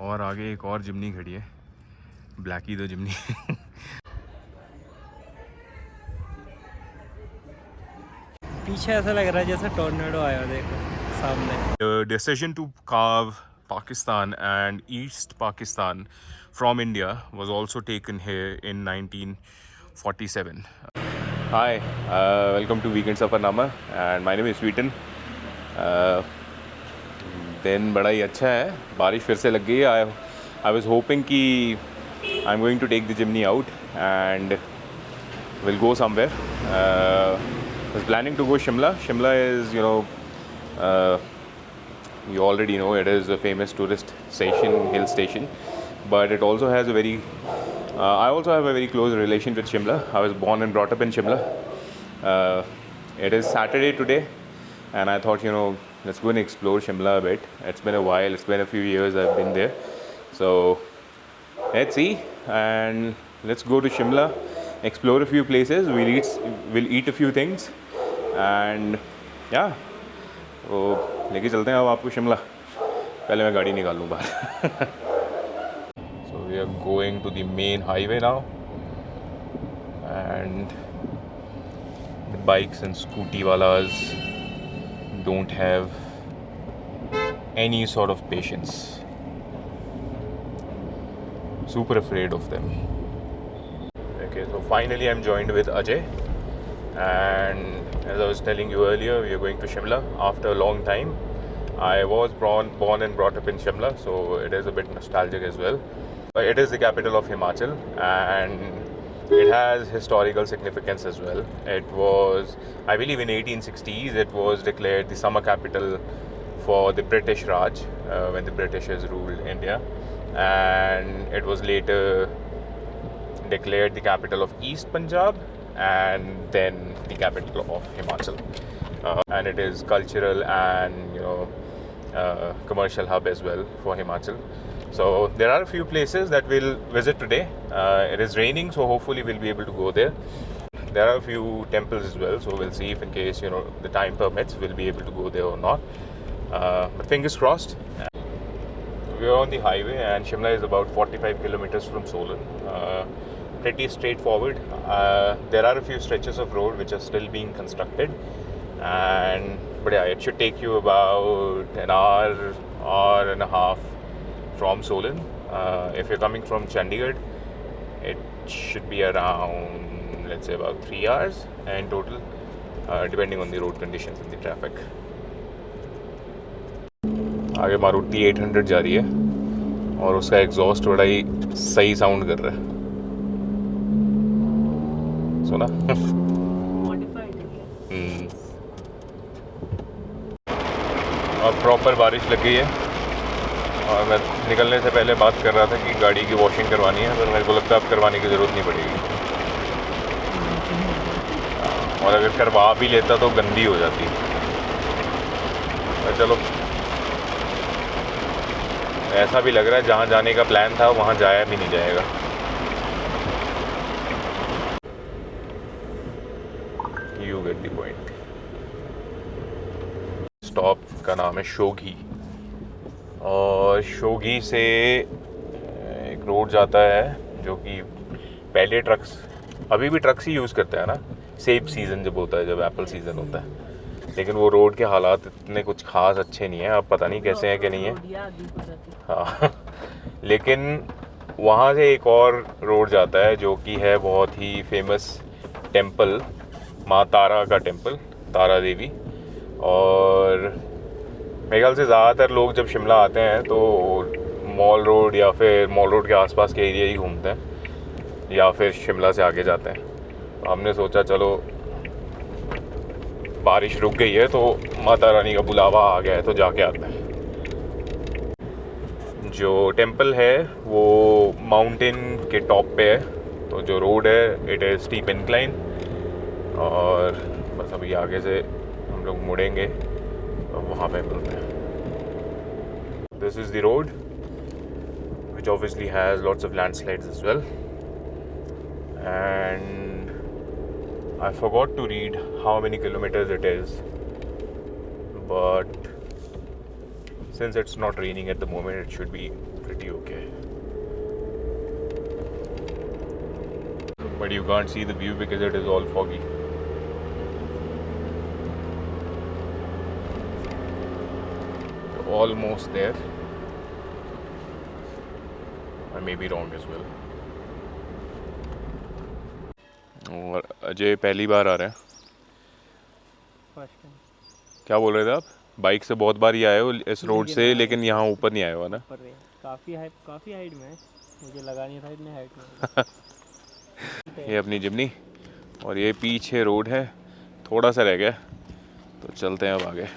और आगे एक और जिमनी खड़ी है, ब्लैकी द जिमनी। पीछे ऐसा लग रहा है जैसे टोर्नेडो आया, देखो सामने। The decision to carve Pakistan and East Pakistan from India was also taken here in 1947. Hi, welcome to Weekend Safarnama and my name is Sweeten. दिन बड़ा ही अच्छा है, बारिश फिर से लग गई है। I was hoping कि I'm going to take the chimney out and we'll go somewhere. I was planning to go Shimla. Shimla is, you already know it is a famous tourist station, hill station, but it also has a very I also have a very close relation with Shimla. I was born and brought up in Shimla. It is Saturday today and I thought, let's go and explore Shimla a bit. It's been a while, it's been a few years I've been there, so let's see and let's go to Shimla, explore a few places, we'll eat a few things and yeah, तो लेके चलते हैं अब आपको शिमला। पहले मैं गाड़ी निकाल लूँ बाहर। So we are going to the main highway now and the bikes and scooty walas don't have any sort of patience. Super afraid of them. Okay, so finally I'm joined with Ajay and as I was telling you earlier, we are going to Shimla after a long time. I was born and brought up in Shimla, so it is a bit nostalgic as well. But it is the capital of Himachal and it has historical significance as well. It was, I believe in 1860s, it was declared the summer capital for the British Raj when the Britishers ruled India, and it was later declared the capital of East Punjab and then the capital of Himachal. And it is cultural and commercial hub as well for Himachal. So there are a few places that we'll visit today. It is raining, so hopefully we'll be able to go there. There are a few temples as well, so we'll see if in case the time permits, we'll be able to go there or not. But fingers crossed. We are on the highway and Shimla is about 45 kilometers from Solan. Pretty straightforward. There are a few stretches of road which are still being constructed, but yeah, it should take you about an hour and a half from Solan. If you're coming from Chandigarh, it should be around, let's say, about 3 hours in total, depending on the road conditions and the traffic. आगे मारुति 800 जा रही है और उसका exhaust बड़ा ही सही sound कर रहा है, सुना? और प्रॉपर बारिश लग गई है और मैं निकलने से पहले बात कर रहा था कि गाड़ी की वॉशिंग करवानी है, पर मेरे को लगता है अब करवाने की ज़रूरत नहीं पड़ेगी, और अगर करवा भी लेता तो गंदी हो जाती। चलो, ऐसा भी लग रहा है जहाँ जाने का प्लान था वहाँ जाया भी नहीं जाएगा। You get the point. Stop का नाम है शोघी और शोघी से एक रोड जाता है जो कि पहले ट्रक्स, अभी भी ट्रक्स ही यूज़ करते हैं ना, सेब सीज़न जब होता है, जब एप्पल सीज़न होता है, लेकिन वो रोड के हालात इतने कुछ खास अच्छे नहीं हैं, अब पता नहीं कैसे हैं कि नहीं है। हाँ लेकिन वहाँ से एक और रोड जाता है जो कि है बहुत ही फेमस टेम्पल, माँ तारा का टेम्पल, तारा देवी। और मेरे ख्याल से ज़्यादातर लोग जब शिमला आते हैं तो मॉल रोड या फिर मॉल रोड के आसपास के एरिया ही घूमते हैं या फिर शिमला से आगे जाते हैं। तो हमने सोचा चलो बारिश रुक गई है तो माता रानी का बुलावा आ गया है तो जाके आते हैं। जो टेम्पल है वो माउंटेन के टॉप पे है, तो जो रोड है इट इज़ स्टीप इंक्लाइन, और बस अभी आगे से हम लोग मुड़ेंगे तो वहाँ पे मिलते हैं। This is the road which obviously has lots of landslides as well, and I forgot to read how many kilometers it is, but since it's not raining at the moment, it should be pretty okay. But you can't see the view because it is all foggy. Almost there. I may be wrong as well. और अजय पहली बार आ रहे हैं. क्या बोल रहे थे आप? Bike से बहुत बार ही आए हो इस रोड से, लेकिन यहाँ ऊपर नहीं आए हो ना? काफ़ी हाइट में मुझे लगा नहीं था इतने हाइट में. ये अपनी जिम्नी और ये पीछे रोड है, थोड़ा सा रह गया तो चलते हैं अब आगे.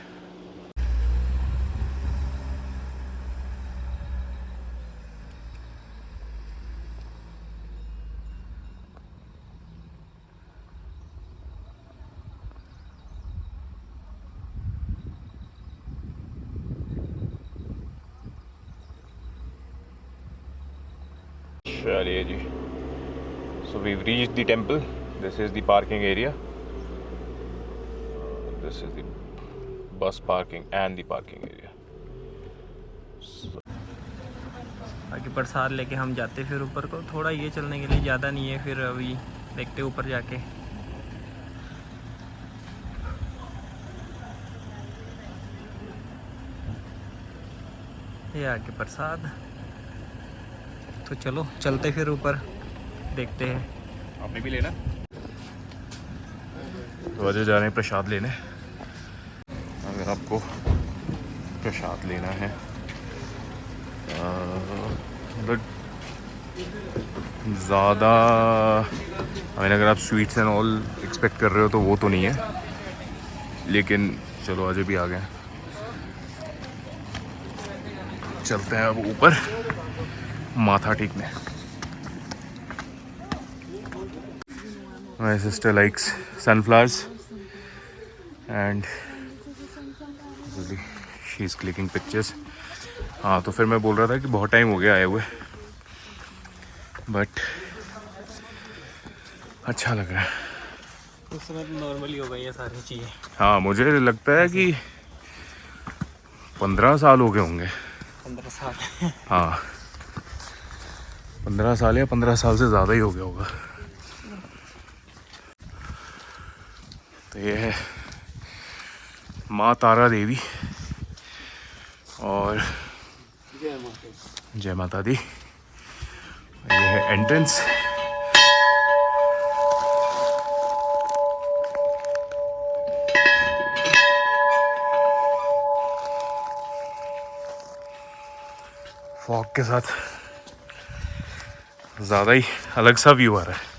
चलिए जी. So we've reached the temple. This is the parking area. This is the bus parking and the parking area. बाकी प्रसाद लेके हम जाते फिर ऊपर को. थोड़ा ये चलने के लिए, ज़्यादा नहीं है. फिर अभी देखते ऊपर जाके. ये आगे प्रसाद. तो चलो चलते फिर ऊपर देखते हैं. आपने भी लेना? तो अजय जा रहे हैं प्रसाद लेने. अगर आपको प्रसाद लेना है, मतलब ज़्यादा, अगर आप स्वीट्स एंड ऑल एक्सपेक्ट कर रहे हो तो वो तो नहीं है, लेकिन चलो अजय भी आ गए. चलते हैं अब ऊपर माथा टेकने. My sister likes sunflowers and she's clicking pictures. हाँ, तो फिर मैं बोल रहा था कि बहुत टाइम हो गया आए हुए, बट अच्छा लग रहा है. उस समय तो नॉर्मली हो गई है सारी चीज़ें. हाँ, मुझे लगता है कि 15 साल हो गए होंगे. 15 साल. हाँ, 15 साल या 15 साल से ज़्यादा ही हो गया होगा. तो ये है माँ तारा देवी और जय माता दी. ये है एंट्रेंस. फॉग के साथ ज़्यादा ही अलग सा व्यू आ रहा है.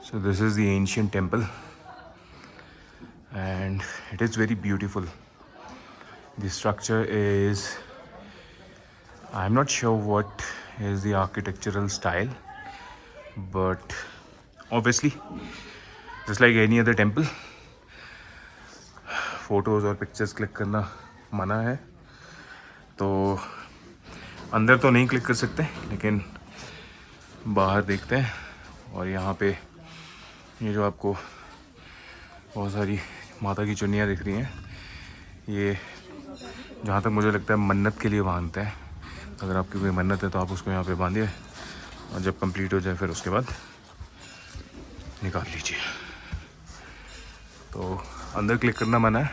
So this is the ancient temple and it is very beautiful. The structure is, I'm not sure what is the architectural style, but obviously just like any other temple, photos और pictures click करना मना है, तो अंदर तो नहीं click कर सकते, लेकिन बाहर देखते हैं. और यहाँ पे ये जो आपको बहुत सारी माता की चुन्नियाँ दिख रही हैं, ये जहाँ तक मुझे लगता है मन्नत के लिए बांधते हैं. अगर आपकी कोई मन्नत है तो आप उसको यहाँ पे बांधिए और जब कंप्लीट हो जाए फिर उसके बाद निकाल लीजिए. तो अंदर क्लिक करना मना है,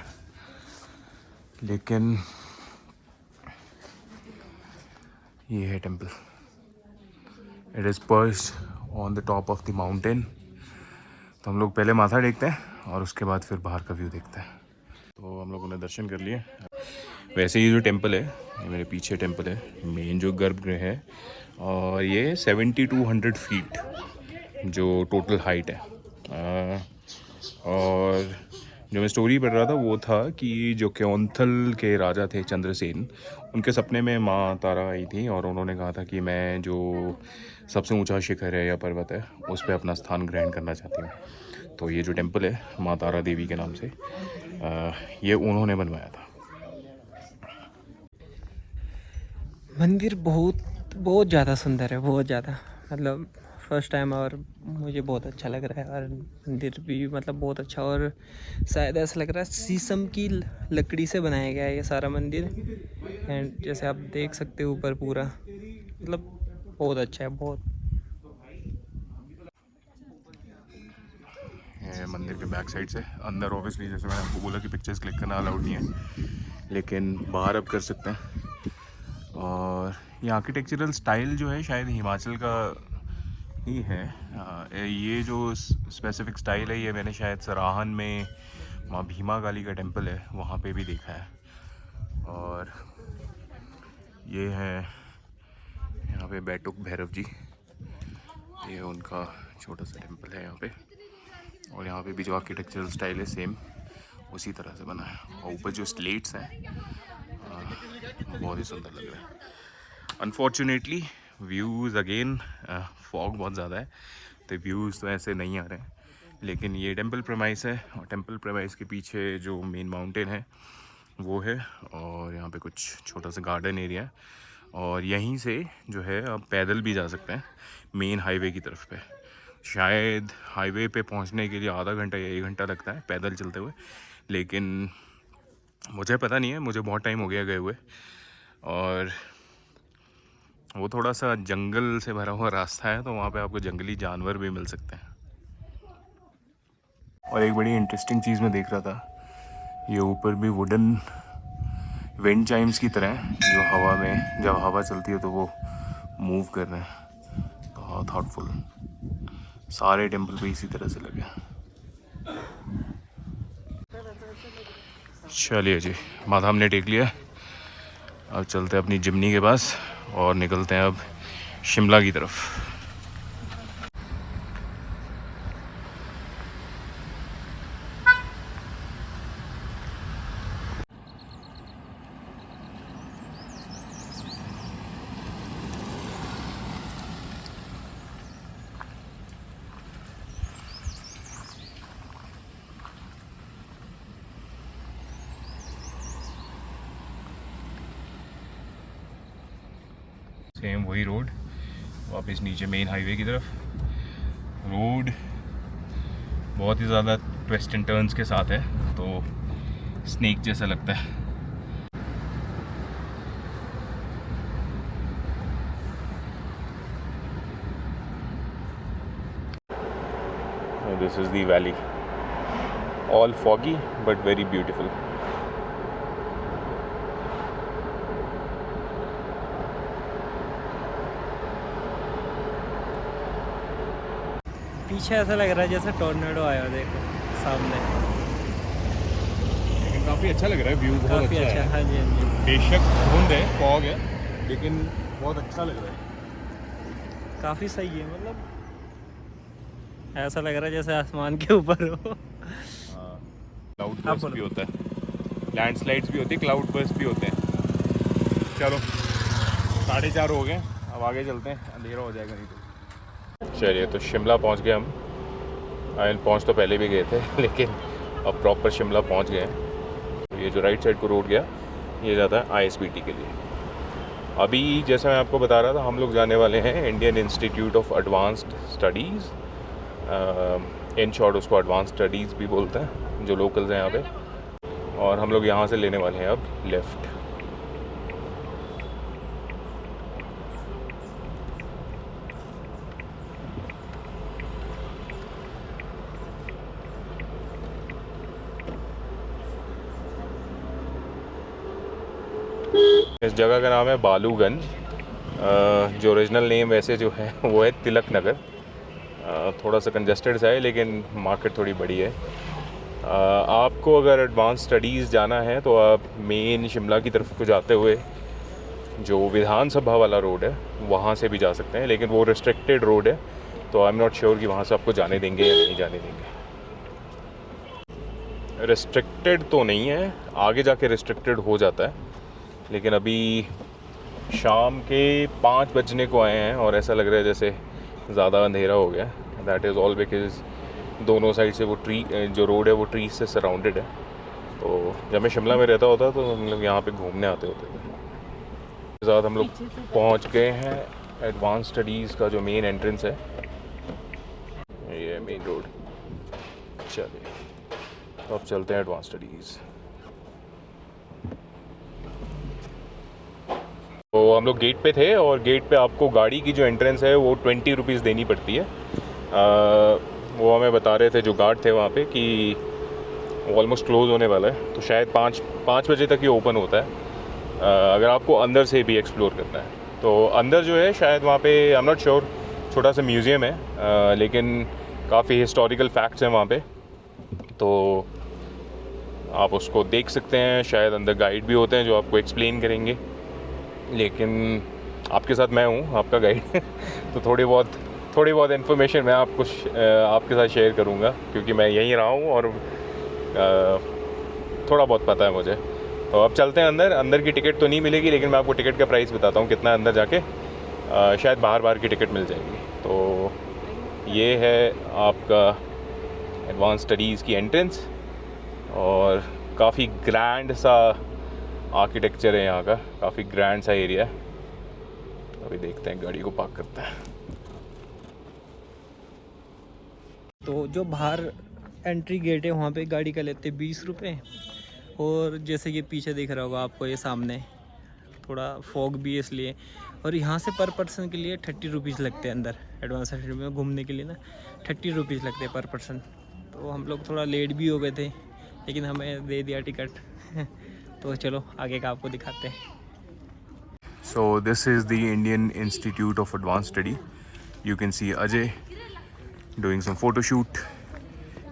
लेकिन ये है temple. It is perched on the top of the mountain. तो हम लोग पहले माथा टेकते हैं और उसके बाद फिर बाहर का व्यू देखते हैं. तो हम लोगों ने दर्शन कर लिए. वैसे ये जो टेम्पल है, ये मेरे पीछे टेम्पल है, मेन जो गर्भगृह है, और ये 7200 फीट जो टोटल हाइट है. और जो मैं स्टोरी पढ़ रहा था वो था कि जो क्योंथल के राजा थे चंद्रसेन, उनके सपने में माँ तारा आई थी और उन्होंने कहा था कि मैं जो सबसे ऊंचा शिखर है या पर्वत है उस पर अपना स्थान ग्रहण करना चाहती हूँ. तो ये जो टेम्पल है माँ तारा देवी के नाम से, ये उन्होंने बनवाया था. मंदिर बहुत ज़्यादा सुंदर है, बहुत ज़्यादा. मतलब फर्स्ट टाइम, और मुझे बहुत अच्छा लग रहा है। और मंदिर भी मतलब बहुत अच्छा, और शायद ऐसा लग रहा है शीशम की लकड़ी से बनाया गया है ये सारा मंदिर। एंड जैसे आप देख सकते हो ऊपर पूरा, मतलब बहुत अच्छा है, बहुत। ये मंदिर के बैक साइड से अंदर ऑब्वियसली जैसे मैंने आपको बोला कि पिक्चर्स क्लिक करना अलाउड नहीं है, लेकिन बाहर अब कर सकते हैं। और ये आर्किटेक्चरल स्टाइल जो है शायद हिमाचल का ही है। ये जो स्पेसिफिक स्टाइल है ये मैंने शायद सराहन में माँ भीमा काली का टेम्पल है वहाँ पे भी देखा है। और ये है यहाँ पे बैटुक भैरव जी, ये उनका छोटा सा टेम्पल है यहाँ पे। और यहाँ पे भी जो आर्किटेक्चरल स्टाइल है सेम उसी तरह से बना है। और ऊपर जो स्लेट्स हैं बहुत ही सुंदर लग रहा है। अनफॉर्चुनेटली व्यूज़ अगेन फॉग बहुत ज़्यादा है तो व्यूज़ तो ऐसे नहीं आ रहे हैं, लेकिन ये टेंपल प्रेमाइस है और टेंपल प्रेमाइस के पीछे जो मेन माउंटेन है वो है। और यहाँ पे कुछ छोटा सा गार्डन एरिया है और यहीं से जो है आप पैदल भी जा सकते हैं मेन हाईवे की तरफ पे। शायद हाईवे पे पहुँचने के लिए आधा घंटा या 1 घंटा लगता है पैदल चलते हुए, लेकिन मुझे पता नहीं है, मुझे बहुत टाइम हो गया गए हुए। और वो थोड़ा सा जंगल से भरा हुआ रास्ता है तो वहाँ पे आपको जंगली जानवर भी मिल सकते हैं। और एक बड़ी इंटरेस्टिंग चीज़ मैं देख रहा था, ये ऊपर भी वुडन विंड चाइम्स की तरह है जो हवा में जब हवा चलती है तो वो मूव कर रहे हैं। तो थॉटफुल सारे टेंपल पे इसी तरह से लगे। चलिए जी, माथा हमने टेक लिया, अब चलते हैं अपनी जिमनी के पास और निकलते हैं अब शिमला की तरफ। सेम वही रोड वापस नीचे मेन हाईवे की तरफ। रोड बहुत ही ज़्यादा ट्विस्ट एंड टर्न्स के साथ है तो स्नेक जैसा लगता है। This is the valley, all foggy but very beautiful. पीछे ऐसा लग रहा है जैसे टोर्नेडो आया हो, देखो सामने। लेकिन काफ़ी अच्छा लग रहा है, व्यू बहुत काफ़ी अच्छा है। हाँ जी, हाँ जी। बेशक धुंध है, फॉग है, लेकिन बहुत अच्छा लग रहा है। काफ़ी सही है, मतलब ऐसा लग रहा है जैसे आसमान के ऊपर हो। क्लाउड बर्स्ट भी होता है, लैंडस्लाइड्स भी होती है, क्लाउड बर्स्ट भी होते हैं। चलो 4:30 हो गए, अब आगे चलते हैं, अंधेरा हो जाएगा नहीं तो। चलिए तो शिमला पहुंच गए हम। पहुंच तो पहले भी गए थे लेकिन अब प्रॉपर शिमला पहुंच गए हैं। तो ये जो राइट साइड को रोड गया ये जाता है ISBT के लिए। अभी जैसा मैं आपको बता रहा था हम लोग जाने वाले हैं Indian institute of advanced studies, in short उसको एडवांस स्टडीज़ भी बोलते हैं जो लोकल्स हैं यहाँ पे। और हम लोग यहाँ से लेने वाले हैं अब लेफ़्ट। इस जगह का नाम है बालूगंज। जो ओरिजिनल नेम वैसे जो है वो है तिलक नगर। थोड़ा सा कंजस्टेड सा है लेकिन मार्केट थोड़ी बड़ी है। आपको अगर एडवांस स्टडीज़ जाना है तो आप मेन शिमला की तरफ को जाते हुए जो विधानसभा वाला रोड है वहाँ से भी जा सकते हैं, लेकिन वो रिस्ट्रिक्टेड रोड है तो आई एम नॉट श्योर कि वहाँ से आपको जाने देंगे या नहीं जाने देंगे। रिस्ट्रिक्टेड तो नहीं है, आगे जाके रिस्ट्रिक्टेड हो जाता है, लेकिन अभी शाम के 5 बजने को आए हैं और ऐसा लग रहा है जैसे ज़्यादा अंधेरा हो गया। दैट इज़ ऑल बिकॉज दोनों साइड से वो ट्री जो रोड है वो ट्री से सराउंडेड है। तो जब मैं शिमला में रहता होता तो हम लोग यहाँ पे घूमने आते होते थे। साथ हम लोग पहुँच गए हैं एडवांस स्टडीज़ का जो मेन एंट्रेंस है मेन रोड। चलिए तो अब चलते हैं एडवांस स्टडीज़। तो हम लोग गेट पे थे और गेट पे आपको गाड़ी की जो एंट्रेंस है वो 20 रुपीज़ देनी पड़ती है। वो हमें बता रहे थे जो गार्ड थे वहाँ पे कि वो ऑलमोस्ट क्लोज़ होने वाला है, तो शायद 5 बजे तक ये ओपन होता है अगर आपको अंदर से भी एक्सप्लोर करना है। तो अंदर जो है शायद वहाँ पे आई एम नॉट श्योर, छोटा सा म्यूज़ियम है लेकिन काफ़ी हिस्टोरिकल फैक्ट्स हैं वहाँ पे, तो आप उसको देख सकते हैं। शायद अंदर गाइड भी होते हैं जो आपको एक्सप्लेन करेंगे, लेकिन आपके साथ मैं हूँ आपका गाइड तो थोड़ी बहुत इन्फॉर्मेशन मैं आपके साथ शेयर करूँगा क्योंकि मैं यहीं रहा हूँ और थोड़ा बहुत पता है मुझे। तो अब चलते हैं अंदर की टिकट तो नहीं मिलेगी, लेकिन मैं आपको टिकट का प्राइस बताता हूँ कितना अंदर जाके शायद बाहर की टिकट मिल जाएगी। तो ये है आपका एडवांस स्टडीज़ की एंट्रेंस और काफ़ी ग्रैंड सा आर्किटेक्चर है यहाँ का, काफ़ी ग्रैंड सा एरिया है। अभी देखते हैं, गाड़ी को पार्क करते हैं। तो जो बाहर एंट्री गेट है वहाँ पे गाड़ी का लेते 20 रुपये, और जैसे कि पीछे दिख रहा होगा आपको ये सामने थोड़ा फॉग भी है इसलिए, और यहाँ से पर पर्सन के लिए 30 रुपीज़ लगते हैं अंदर एडवांस स्टडी में घूमने के लिए ना, 30 रुपीज़ लगते हैं पर पर्सन। तो हम लोग थोड़ा लेट भी हो गए थे लेकिन हमें दे दिया टिकट तो चलो आगे का आपको दिखाते हैं। So this is the Indian Institute of Advanced Study. You can see Ajay doing some photo shoot,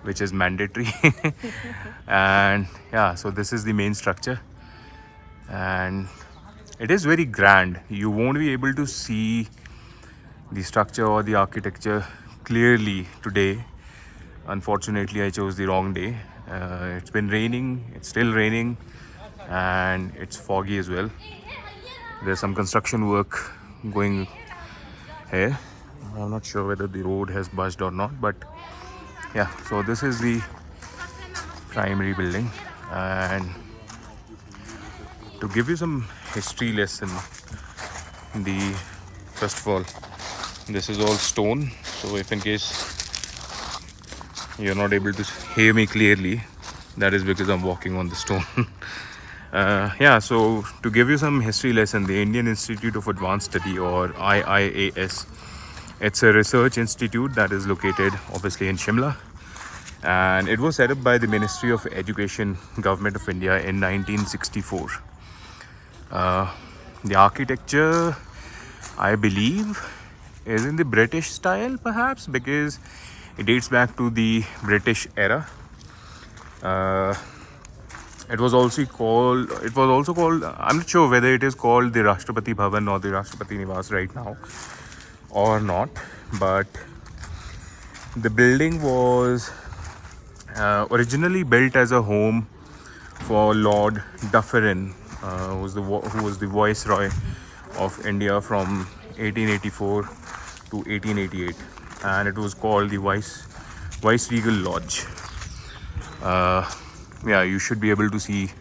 which is mandatory. And yeah, so this is the main structure, and it is very grand. You won't be able to see the structure or the architecture clearly today. Unfortunately, I chose the wrong day. It's been raining, it's still raining, and it's foggy as well. There's some construction work going here. I'm not sure whether the road has budged or not, but yeah, so this is the primary building. And to give you some history lesson, first of all, this is all stone, so if in case you're not able to hear me clearly, that is because I'm walking on the stone. Yeah, so to give you some history lesson, the Indian Institute of Advanced Study, or IIAS, it's a research institute that is located obviously in Shimla, and it was set up by the Ministry of Education, Government of India in 1964. The architecture, I believe, is in the British style perhaps, because it dates back to the British era. It was also called, I'm not sure whether it is called the Rashtrapati Bhavan or the Rashtrapati Niwas right now or not, but the building was originally built as a home for Lord Dufferin, who was the Viceroy of India from 1884 to 1888, and it was called the Viceregal Lodge. Yeah, you should be able to see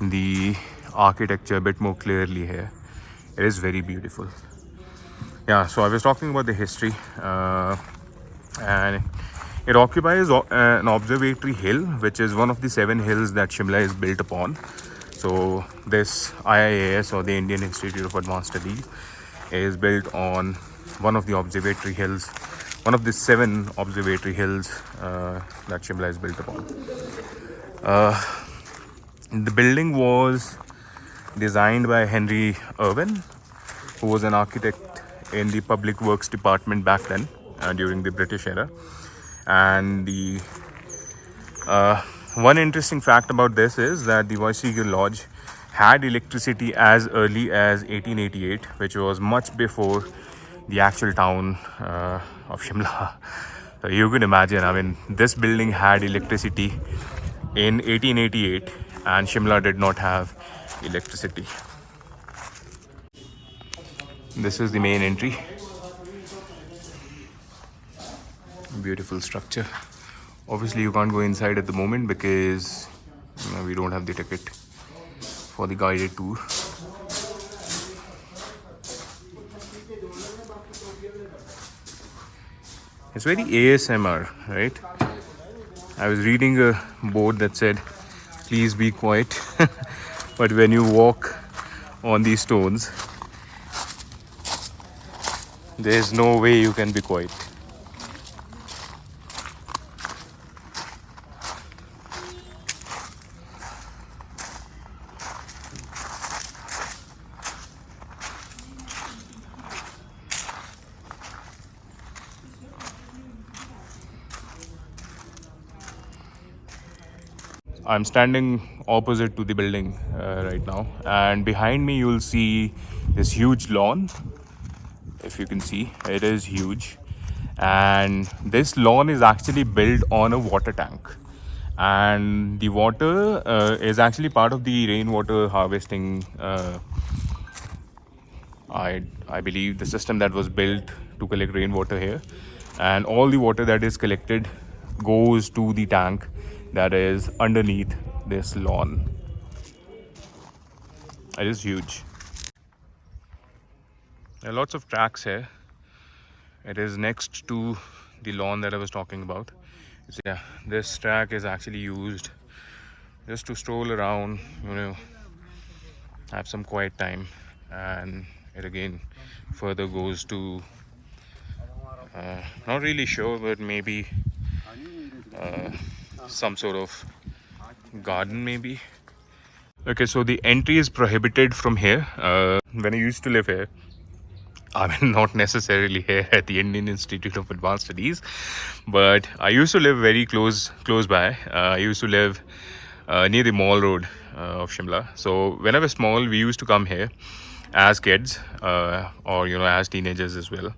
the architecture a bit more clearly here. It is very beautiful. Yeah, so I was talking about the history, and it occupies an observatory hill, which is one of the 7 hills that Shimla is built upon. So this IIAS, or the Indian Institute of Advanced Studies, is built on one of the observatory hills, one of the 7 observatory hills that Shimla is built upon. The building was designed by Henry Irwin, who was an architect in the Public Works Department back then, during the British era. And the one interesting fact about this is that the Viceregal Lodge had electricity as early as 1888, which was much before the actual town of Shimla. So you can imagine, I mean, this building had electricity in 1888 and Shimla did not have electricity. This is the main entry. Beautiful structure. Obviously you can't go inside at the moment because we don't have the ticket for the guided tour. It's very ASMR, right? I was reading a board that said, please be quiet. But when you walk on these stones, there's no way you can be quiet. I'm standing opposite to the building right now, and behind me you'll see this huge lawn. If you can see, it is huge, and this lawn is actually built on a water tank, and the water is actually part of the rainwater harvesting. I believe the system that was built to collect rainwater here, and all the water that is collected goes to the tank that is underneath this lawn. It is huge. There are lots of tracks here. It is next to the lawn that I was talking about. So yeah, this track is actually used just to stroll around, have some quiet time, and it again further goes to not really sure, but maybe some sort of garden maybe. Okay, so the entry is prohibited from here. When I used to live here, I mean, not necessarily here at the Indian Institute of Advanced Studies, but I used to live very close by. I used to live near the Mall Road of Shimla. So when I was small, we used to come here as kids, or as teenagers as well,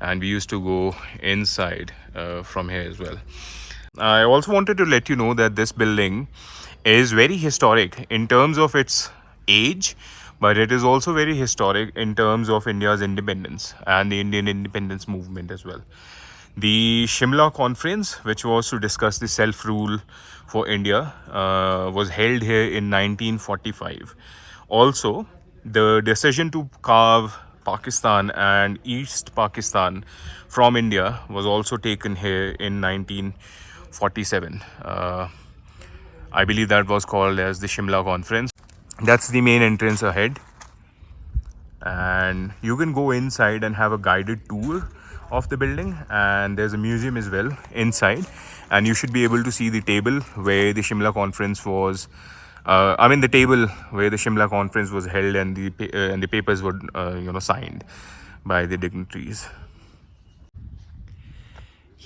and we used to go inside from here as well. I also wanted to let you know that this building is very historic in terms of its age, but it is also very historic in terms of India's independence and the Indian independence movement as well. The Shimla Conference, which was to discuss the self-rule for India, was held here in 1945. Also, the decision to carve Pakistan and East Pakistan from India was also taken here in 1947. I believe that was called as the Shimla Conference. That's the main entrance ahead, and you can go inside and have a guided tour of the building, and there's a museum as well inside, and you should be able to see the table where the Shimla Conference was the table where the Shimla Conference was held, and the papers were signed by the dignitaries.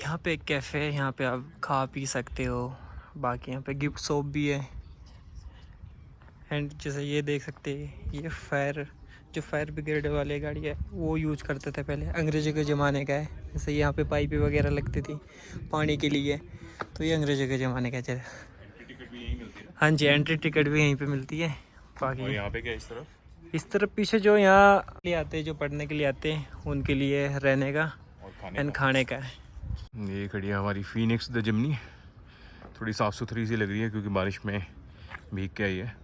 यहाँ पे एक cafe है, यहाँ पे आप खा P सकते हो। बाकी यहाँ पे गिफ्ट शॉप भी है। एंड जैसे ये देख सकते हैं, ये फायर ब्रिगेड वाली गाड़ी है, वो यूज़ करते थे पहले, अंग्रेज़ों के ज़माने का है। जैसे यहाँ पे पाइपें वगैरह लगती थी पानी के लिए, तो ये अंग्रेज़ों के ज़माने का चल। हाँ जी, एंट्री टिकट भी यहीं पे मिलती है। बाकी यहाँ पे क्या इस तरफ पीछे जो यहाँ ले आते हैं, जो पढ़ने के लिए आते हैं, उनके लिए रहने का एंड खाने का है। ये खड़ी है हमारी फीनिक्स द जिमनी। थोड़ी साफ़ सुथरी सी लग रही है क्योंकि बारिश में भीग के आई है।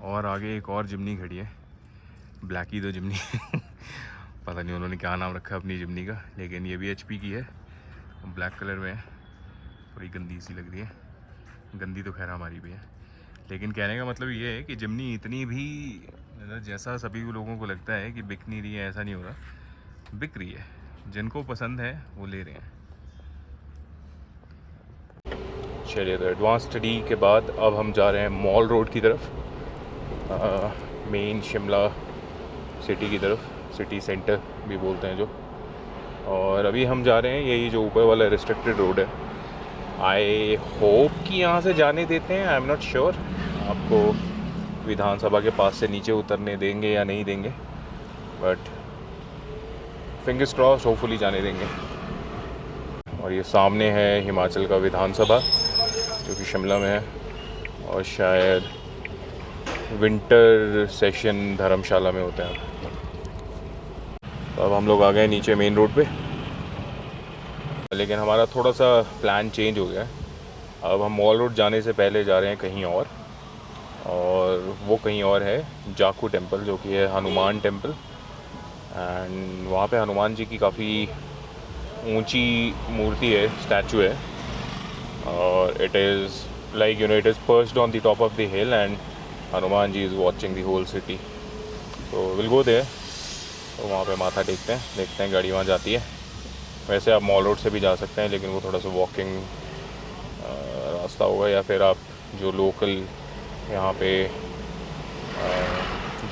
और आगे एक और जिमनी खड़ी है, ब्लैकी द जिमनी। पता नहीं उन्होंने क्या नाम रखा है अपनी जिमनी का, लेकिन ये भी HP की है, ब्लैक कलर में है। थोड़ी गंदी सी लग रही है, गंदी तो खैर हमारी भी है, लेकिन कहने का मतलब ये है कि जिमनी इतनी भी जैसा सभी लोगों को लगता है कि बिक नहीं रही है, ऐसा नहीं हो रहा, बिक रही है। जिनको पसंद है वो ले रहे हैं। चलिए, तो एडवांस स्टडी के बाद अब हम जा रहे हैं मॉल रोड की तरफ, मेन शिमला सिटी की तरफ, सिटी सेंटर भी बोलते हैं जो। और अभी हम जा रहे हैं यही जो ऊपर वाला रिस्ट्रिक्टेड रोड है। आई होप कि यहाँ से जाने देते हैं, आई एम नॉट श्योर। आपको विधानसभा के पास से नीचे उतरने देंगे या नहीं देंगे, बट फिंगर्स क्रॉस्ड, होपफुली जाने देंगे। और ये सामने है हिमाचल का विधानसभा जो कि शिमला में है, और शायद विंटर सेशन धर्मशाला में होता है। तो अब हम लोग आ गए नीचे मेन रोड पे, लेकिन हमारा थोड़ा सा प्लान चेंज हो गया है। अब हम मॉल रोड जाने से पहले जा रहे हैं कहीं और वो कहीं और है जाखू टेम्पल, जो कि है हनुमान टेम्पल। एंड वहाँ पे हनुमान जी की काफ़ी ऊंची मूर्ति है, स्टैचू है, और it is like it is perched on the top of the hill and Hanuman ji is watching the whole city. तो विल गो देयर, तो वहाँ पे माथा टेकते हैं, देखते हैं गाड़ी वहाँ जाती है। वैसे आप मॉल रोड से भी जा सकते हैं, लेकिन वो थोड़ा सा वॉकिंग रास्ता होगा, या फिर आप जो लोकल यहाँ पे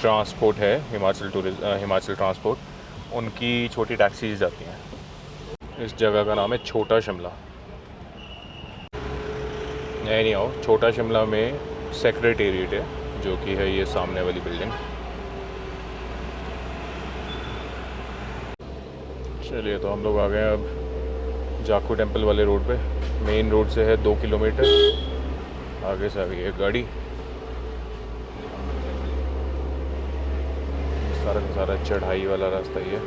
ट्रांसपोर्ट है, हिमाचल ट्रांसपोर्ट, उनकी छोटी टैक्सीज जाती हैं। इस जगह का नाम है छोटा शिमला। नहीं आओ, छोटा शिमला में सेक्रेटेरिएट है, जो कि है ये सामने वाली बिल्डिंग। चलिए, तो हम लोग आ गए अब जाखू टेम्पल वाले रोड पे। मेन रोड से है 2 किलोमीटर, आगे से आ गई एक गाड़ी। सारा का सारा चढ़ाई वाला रास्ता ही है।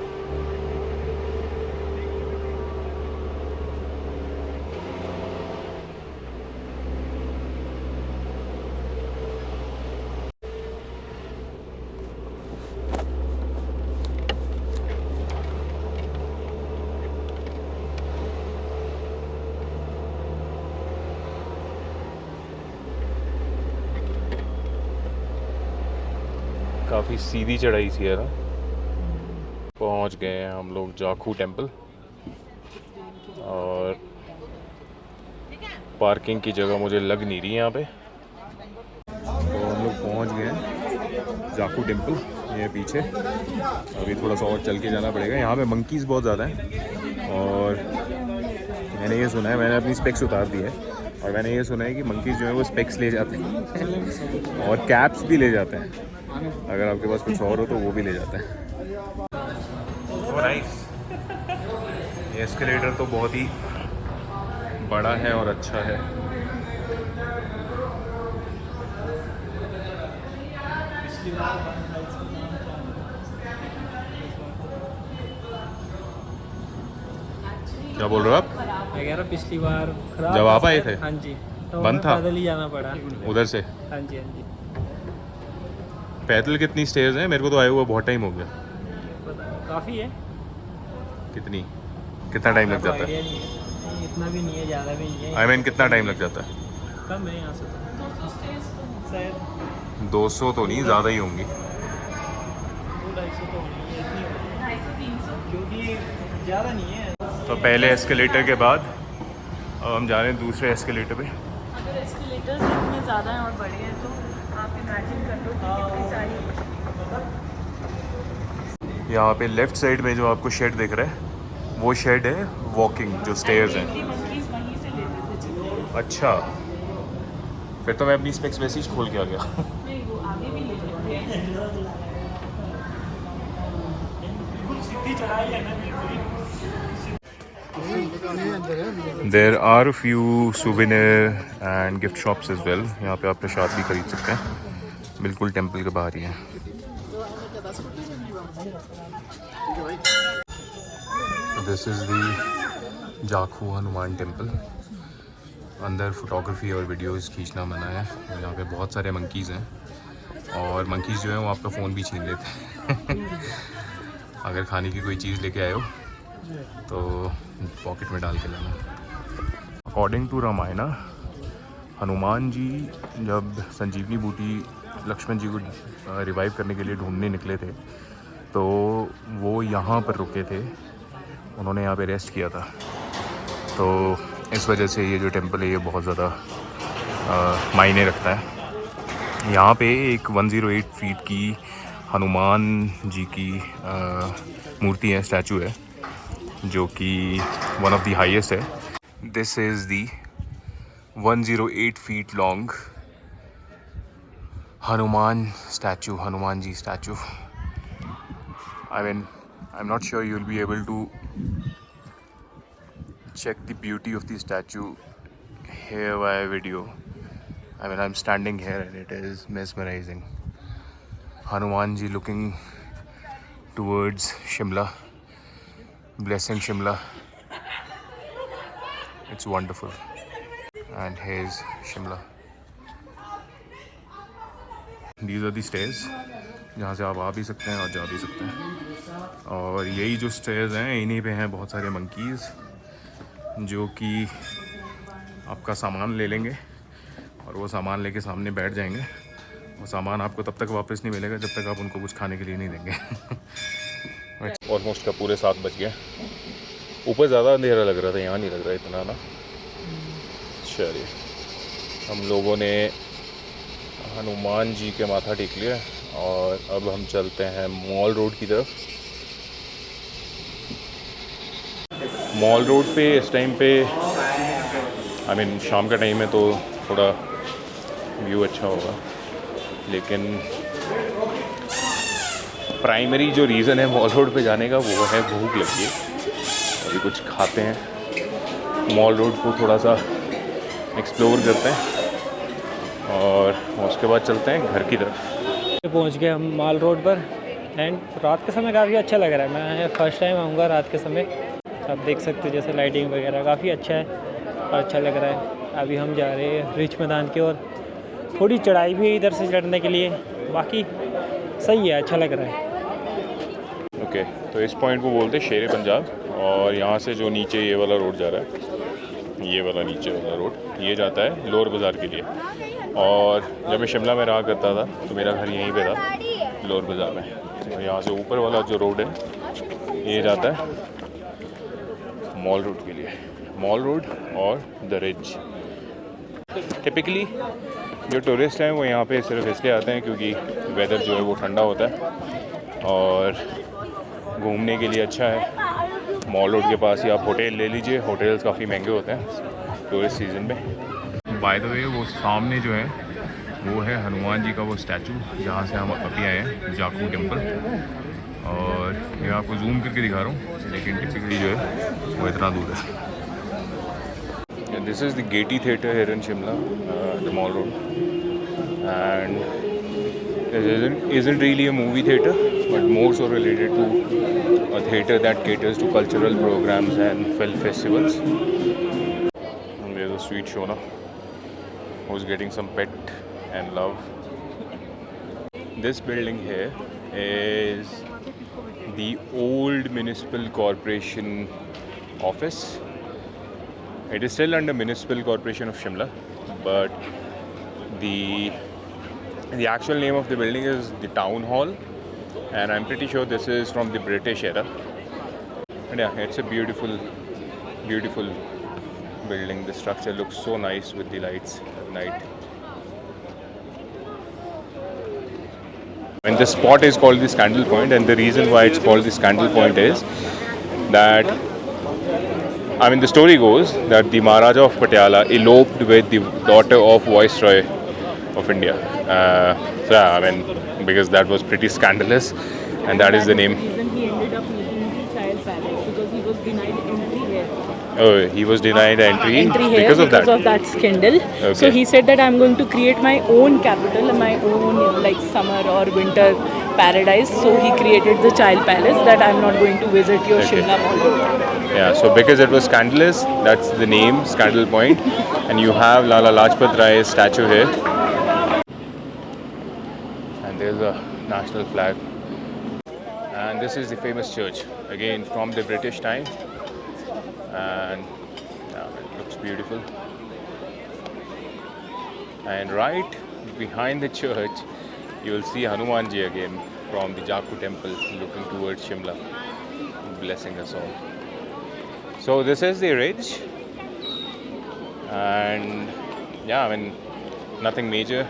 काफ़ी सीधी चढ़ाई सी है ना। पहुंच गए हैं हम लोग जाखू टेम्पल, और पार्किंग की जगह मुझे लग नहीं रही यहाँ पे। तो हम लोग पहुंच गए हैं जाखू टेम्पल, ये पीछे। अभी थोड़ा सा और चल के जाना पड़ेगा। यहाँ पे मंकीज़ बहुत ज़्यादा हैं, और मैंने ये सुना है, मैंने अपनी स्पेक्स उतार दी है, और मैंने ये सुना है कि मंकीज़ जो है वो स्पेक्स ले जाते हैं और कैप्स भी ले जाते हैं। अगर आपके पास कुछ और हो तो वो भी ले जाते हैं। नाइस। ये एस्केलेटर तो बहुत ही बड़ा है और अच्छा है। क्या बोल रहे हो आप? मैं कह रहा पिछली बार खराब जब आप आए थे? हाँ जी, तो बंद था? पैदल ही जाना पड़ा उधर से? हाँ जी, हाँ जी। पैदल कितनी स्टेज हैं? मेरे को तो आए हुआ बहुत टाइम हो गया। काफ़ी है। कितना टाइम लग जाता है? आइडिया नहीं है, नहीं, इतना भी नहीं है, ज़्यादा भी नहीं है। आई मीन कितना टाइम लग जाता है? कम है यहाँ से शायद 200 तो नहीं, ज़्यादा ही होंगी। 200-250 तो नहीं है, इतनी होगी 250-300, क्योंकि ज़्यादा नहीं है। तो पहले एस्केलेटर के बाद अब हम जा रहे हैं दूसरे एस्केलेटर पे। अगर एस्केलेटर्स इतने ज़्यादा हैं और बड़े हैं तो आप इमेजिन कर लो कि कितनी सारी। यहाँ पे लेफ्ट साइड में जो आपको शेड दिख रहा है, वो शेड है वॉकिंग, जो स्टेयर्स हैं। मंकीज वहीं से लेते थे चीज़ें। अच्छा, फिर तो मैं अपनी स्पेक्स वैसे ही खोल के आ गया। नहीं, वो आगे भी ले लेते हैं। सीधी चढ़ाई है ना बिल्कुल। There are few souvenir and gift shops as well. यहाँ पे आप प्रसाद भी खरीद सकते हैं, बिल्कुल टेम्पल के बाहर ही है। This is the Jakhu Hanuman temple. अंदर फोटोग्राफी और वीडियोस खींचना मना है। यहाँ पे बहुत सारे मंकीज़ हैं, और मंकीज़ जो हैं वो आपका फ़ोन भी छीन लेते हैं। अगर खाने की कोई चीज़ लेके आए हो तो पॉकेट में डाल के लेना। अकॉर्डिंग टू रामायण, हनुमान जी जब संजीवनी बूटी लक्ष्मण जी को रिवाइव करने के लिए ढूंढने निकले थे, तो वो यहाँ पर रुके थे, उन्होंने यहाँ पे रेस्ट किया था। तो इस वजह से ये जो टेम्पल है ये बहुत ज़्यादा मायने रखता है। यहाँ पे एक 108 फीट की हनुमान जी की मूर्ति है, स्टैचू है, जो कि वन ऑफ द हाईएस्ट है। This is the 108 feet long Hanuman statue, Hanuman ji statue. I mean, I'm not sure you'll be able to check the beauty of the statue here via video. I mean, I'm standing here and it is mesmerizing. Hanuman ji looking towards Shimla, blessing Shimla. It's wonderful. And here's Shimla. These are the stairs, जहाँ से आप आ भी सकते हैं और जा भी सकते हैं। और यही जो स्टेयर्स हैं इन्हीं पे हैं बहुत सारे मंकीज़ जो कि आपका सामान ले लेंगे और वो सामान लेके सामने बैठ जाएंगे। वो सामान आपको तब तक वापस नहीं मिलेगा जब तक आप उनको कुछ खाने के लिए नहीं देंगे। ऑलमोस्ट का पूरे 7 बज गए। ऊपर ज़्यादा अंधेरा लग रहा था, यहाँ नहीं लग रहा इतना ना। चलिए हम लोगों ने हनुमान जी के माथा टेक लिया और अब हम चलते हैं मॉल रोड की तरफ। मॉल रोड पे इस टाइम पे शाम का टाइम है तो थोड़ा व्यू अच्छा होगा, लेकिन प्राइमरी जो रीज़न है मॉल रोड पे जाने का वो है भूख लगी है। अभी कुछ खाते हैं, मॉल रोड को थोड़ा सा एक्सप्लोर करते हैं और उसके बाद चलते हैं घर की तरफ। पहुंच गए हम मॉल रोड पर एंड रात के समय काफ़ी अच्छा लग रहा है। मैं फ़र्स्ट टाइम आऊँगा रात के समय। आप देख सकते हो जैसे लाइटिंग वगैरह काफ़ी अच्छा है और अच्छा लग रहा है। अभी हम जा रहे हैं रिच मैदान की ओर। थोड़ी चढ़ाई भी है इधर से चढ़ने के लिए, बाकी सही है, अच्छा लग रहा है। ओके, तो इस पॉइंट को बोलते हैं शेर पंजाब और यहाँ से जो नीचे ये वाला रोड जा रहा है, ये वाला नीचे वाला रोड, ये जाता है लोअर बाज़ार के लिए। और जब मैं शिमला में रहा करता था तो मेरा घर यहीं पे था लोअर बाज़ार में। तो यहाँ से ऊपर वाला जो रोड है ये जाता है मॉल रोड के लिए, मॉल रोड और द रिज। टिपिकली जो टूरिस्ट हैं वो यहाँ पे सिर्फ इसलिए आते हैं क्योंकि वेदर जो है वो ठंडा होता है और घूमने के लिए अच्छा है। मॉल रोड के पास ही आप होटल ले लीजिए, होटल्स काफ़ी महंगे होते हैं टूरिस्ट सीज़न में। बाय द वे वो सामने जो है वो है हनुमान जी का वो स्टैचू जहाँ से हम अभी आए हैं, जाकू टेम्पल। और ये आपको जूम करके दिखा रहा हूँ, लेकिन टिपिकली जो है वो इतना दूर है। This is the Gaiety Theatre here in Shimla, the Mall Road, and it isn't really a movie theatre, but more so related to a theatre that caters to cultural programs and film festivals. And there's a sweet Shona who's getting some pet and love. This building here is the old municipal corporation office. It is still under Municipal Corporation of Shimla, but the actual name of the building is the Town Hall, and I'm pretty sure this is from the British era. And yeah, it's a beautiful, beautiful building. The structure looks so nice with the lights at night. And the spot is called the Scandal Point, and the reason why it's called the Scandal Point is that the story goes that the Maharaja of Patiala eloped with the daughter of Viceroy of India. So yeah, because that was pretty scandalous, and that is the name. He ended up making the child palace because he was denied entry here. Oh, he was denied entry Here because of that scandal. Okay. So he said that I'm going to create my own capital, my own like summer or winter paradise. So he created the child palace that I'm not going to visit your Okay. Shimla Mall. Yeah, so because it was scandalous, that's the name, Scandal Point. And you have Lala Lajpat Rai's statue here. And there's a national flag. And this is the famous church, again from the British time. And yeah, it looks beautiful. And right behind the church, you will see Hanuman Ji again from the Jaku temple looking towards Shimla, blessing us all. So this is the ridge, and yeah, nothing major.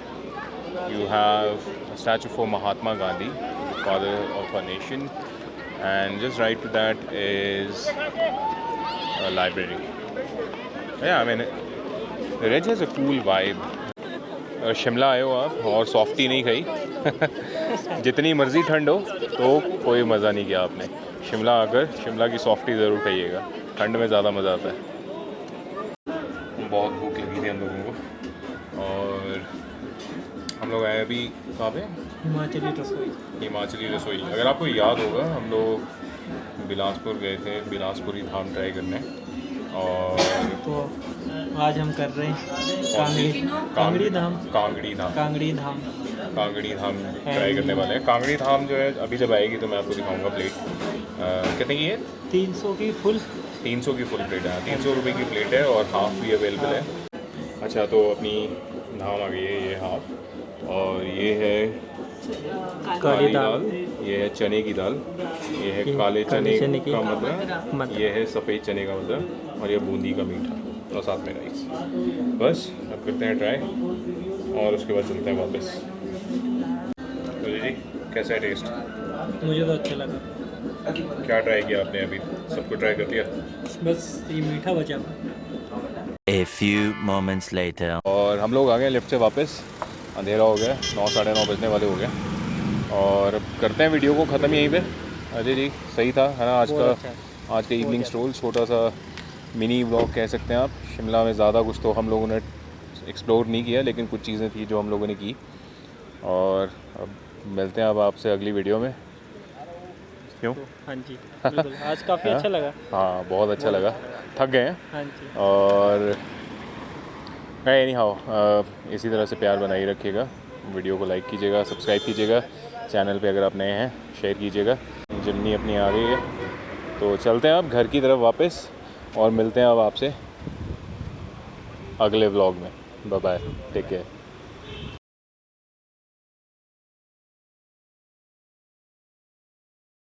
You have a statue for Mahatma Gandhi, the father of our nation, and just right to that is a library. Yeah, the ridge has a cool vibe. Shimla आए हो आप और softy नहीं खाई जितनी मर्ज़ी ठंड हो तो कोई मज़ा नहीं किया आपने। शिमला आकर शिमला की सॉफ्टी ज़रूर खाइएगा, ठंड में ज़्यादा मज़ा आता है। बहुत भूख लगी थी हम लोगों को और हम लोग आए अभी कहाँ पे, हिमाचली रसोई। अगर आपको याद होगा हम लोग बिलासपुर गए थे, बिलासपुरी धाम ट्राई करने, और आज हम कर रहे हैं कांगड़ी धाम ट्राई करने वाले हैं। कांगड़ी धाम जो है अभी जब आएगी तो मैं आपको दिखाऊंगा प्लेट। कितने की है? 300 की फुल 300 की फुल प्लेट है। 300 रुपये की प्लेट है और हाफ़ भी अवेलेबल है। अच्छा, तो अपनी धाम आ गई है, ये हाफ़। और ये है काली दाल, ये है चने की दाल, ये है काले चने का मटर, ये है सफ़ेद चने का मटर, और ये बूंदी का मीठा और साथ में राइस। बस अब करते हैं ट्राई और उसके बाद चलते हैं वापस। तो जी कैसा है टेस्ट? मुझे तो अच्छा लगा। क्या ट्राई किया आपने अभी? सबको ट्राई कर लिया? बस ये मीठा बचा। A few moments later. और हम लोग आ गए लिफ्ट से वापस। अंधेरा हो गया, 9 साढ़े 9 बजने वाले हो गए और अब करते हैं वीडियो को ख़त्म यहीं पे। अजय जी सही था है ना आज का इवनिंग स्ट्रोल, छोटा सा मिनी व्लॉग कह सकते हैं आप। शिमला में ज़्यादा कुछ तो हम लोगों ने एक्सप्लोर नहीं किया, लेकिन कुछ चीज़ें थी जो हम लोगों ने की। और अब मिलते हैं अब आपसे अगली वीडियो में। क्यों? हाँ जी बिल्कुल, आज काफ़ी अच्छा लगा। हाँ बहुत अच्छा लगा, थक गए हैं। हाँ जी। और एनी हाउ इसी तरह से प्यार बनाए रखिएगा। वीडियो को लाइक कीजिएगा, सब्सक्राइब कीजिएगा, चैनल पे अगर आप नए हैं शेयर कीजिएगा। जर्नी अपनी आ गई है तो चलते हैं अब घर की तरफ वापस और मिलते हैं अब आपसे अगले व्लॉग में। Bye bye, take care.